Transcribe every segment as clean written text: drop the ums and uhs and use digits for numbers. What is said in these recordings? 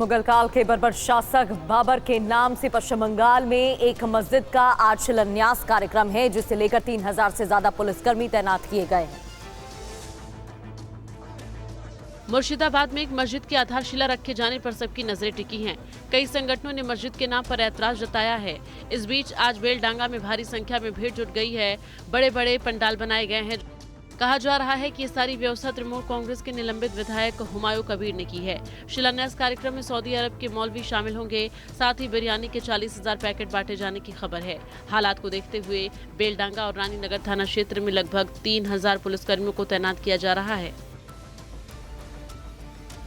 मुगल काल के बर्बर शासक बाबर के नाम से पश्चिम बंगाल में एक मस्जिद का आज शिलान्यास कार्यक्रम है, जिसे लेकर 3000 से ज्यादा पुलिसकर्मी तैनात किए गए हैं। मुर्शिदाबाद में एक मस्जिद की आधारशिला रखे जाने पर सबकी नजरें टिकी हैं। कई संगठनों ने मस्जिद के नाम पर ऐतराज जताया है। इस बीच आज बेलडांगा में भारी संख्या में भीड़ जुट गई है। बड़े बड़े पंडाल बनाए गए हैं। कहा जा रहा है कि ये सारी व्यवस्था तृणमूल कांग्रेस के निलंबित विधायक हुमायूं कबीर ने की है। शिलान्यास कार्यक्रम में सऊदी अरब के मौलवी शामिल होंगे। साथ ही बिरयानी के 40,000 पैकेट बांटे जाने की खबर है। हालात को देखते हुए बेलडांगा और रानीनगर थाना क्षेत्र में लगभग 3000 पुलिसकर्मियों को तैनात किया जा रहा है।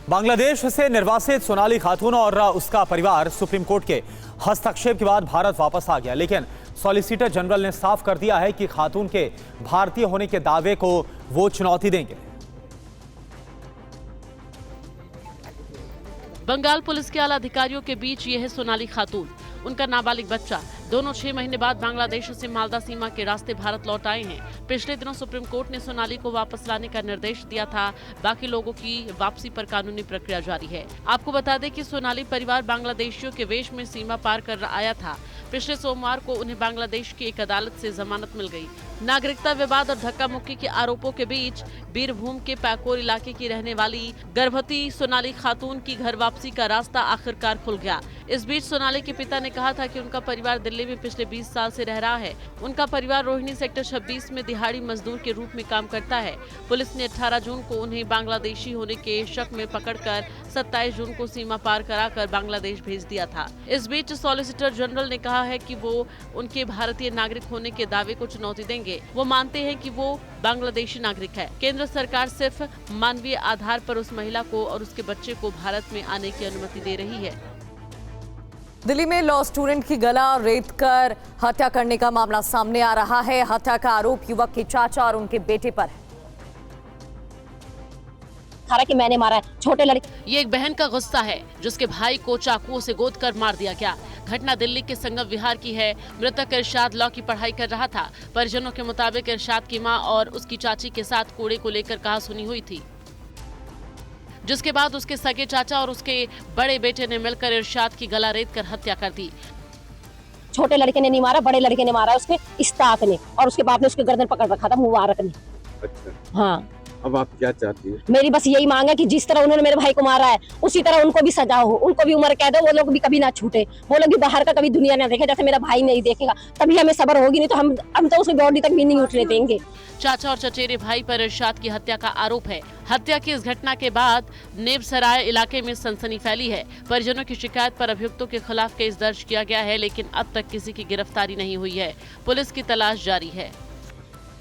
बांग्लादेश से निर्वासित सोनाली खातून और उसका परिवार सुप्रीम कोर्ट के हस्तक्षेप के बाद भारत वापस आ गया, लेकिन सॉलिसिटर जनरल ने साफ कर दिया है कि खातून के भारतीय होने के दावे को वो चुनौती देंगे। बंगाल पुलिस के आला अधिकारियों के बीच ये है सोनाली खातून, उनका नाबालिग बच्चा। दोनों 6 महीने बाद बांग्लादेश से मालदा सीमा के रास्ते भारत लौट आए हैं। पिछले दिनों सुप्रीम कोर्ट ने सोनाली को वापस लाने का निर्देश दिया था। बाकी लोगों की वापसी पर कानूनी प्रक्रिया जारी है। आपको बता दें कि सोनाली परिवार बांग्लादेशियों के वेश में सीमा पार कर आया था। पिछले सोमवार को उन्हें बांग्लादेश की एक अदालत से जमानत मिल गई। नागरिकता विवाद और धक्का मुक्की के आरोपों के बीच बीरभूम के पैकोर इलाके की रहने वाली गर्भवती सोनाली खातून की घर वापसी का रास्ता आखिरकार खुल गया। इस बीच सोनाली के पिता ने कहा था कि उनका परिवार दिल्ली में पिछले 20 साल से रह रहा है। उनका परिवार रोहिणी सेक्टर 26 में दिहाड़ी मजदूर के रूप में काम करता है। पुलिस ने 18 जून को उन्हें बांग्लादेशी होने के शक में पकड़कर 27 जून को सीमा पार कराकर बांग्लादेश भेज दिया था। इस बीच सॉलिसिटर जनरल ने कहा है कि वो उनके भारतीय नागरिक होने के दावे को चुनौती देंगे। वो मानते हैं कि वो बांग्लादेशी नागरिक है। केंद्र सरकार सिर्फ मानवीय आधार पर उस महिला को और उसके बच्चे को भारत में आने की अनुमति दे रही है। दिल्ली में लॉ स्टूडेंट की गला रेत कर हत्या करने का मामला सामने आ रहा है। हत्या का आरोप युवक के चाचा और उनके बेटे पर है। कि मैंने मारा है छोटे लड़के। ये एक बहन का गुस्सा है जिसके भाई को चाकुओं से गोद कर मार दिया गया। घटना दिल्ली के संगम विहार की है। मृतक इरशाद लॉ की पढ़ाई कर रहा था। परिजनों के मुताबिक इरशाद की मां और उसकी चाची के साथ कूड़े को लेकर कहासुनी हुई थी, जिसके बाद उसके सगे चाचा और उसके बड़े बेटे ने मिलकर इरशाद की गला रेत कर हत्या कर दी। छोटे लड़के ने नहीं मारा, बड़े लड़के ने मारा, उसके इस्ताक ने, और उसके बाप ने उसके गर्दन पकड़ रखा था, मुबारक ने। अच्छा। हाँ, अब आप क्या चाहती है? मेरी बस यही मांग है कि जिस तरह उन्होंने मेरे भाई को मारा है उसी तरह उनको भी सजा हो, उनको भी उम्र कैद हो, वो लोग भी कभी ना छूटे, वो लोग भी बाहर का कभी दुनिया ना देखे, जैसे मेरा भाई नहीं देखेगा तभी हमें सब्र होगी, नहीं तो हम तो उसकी बॉडी तक भी नहीं उठने देंगे। चाचा और चचेरे भाई पर इरशाद की हत्या का आरोप है। हत्या की इस घटना के बाद नेबसराय इलाके में सनसनी फैली है। परिजनों की शिकायत पर अभियुक्तों के खिलाफ केस दर्ज किया गया है, लेकिन अब तक किसी की गिरफ्तारी नहीं हुई है। पुलिस की तलाश जारी है।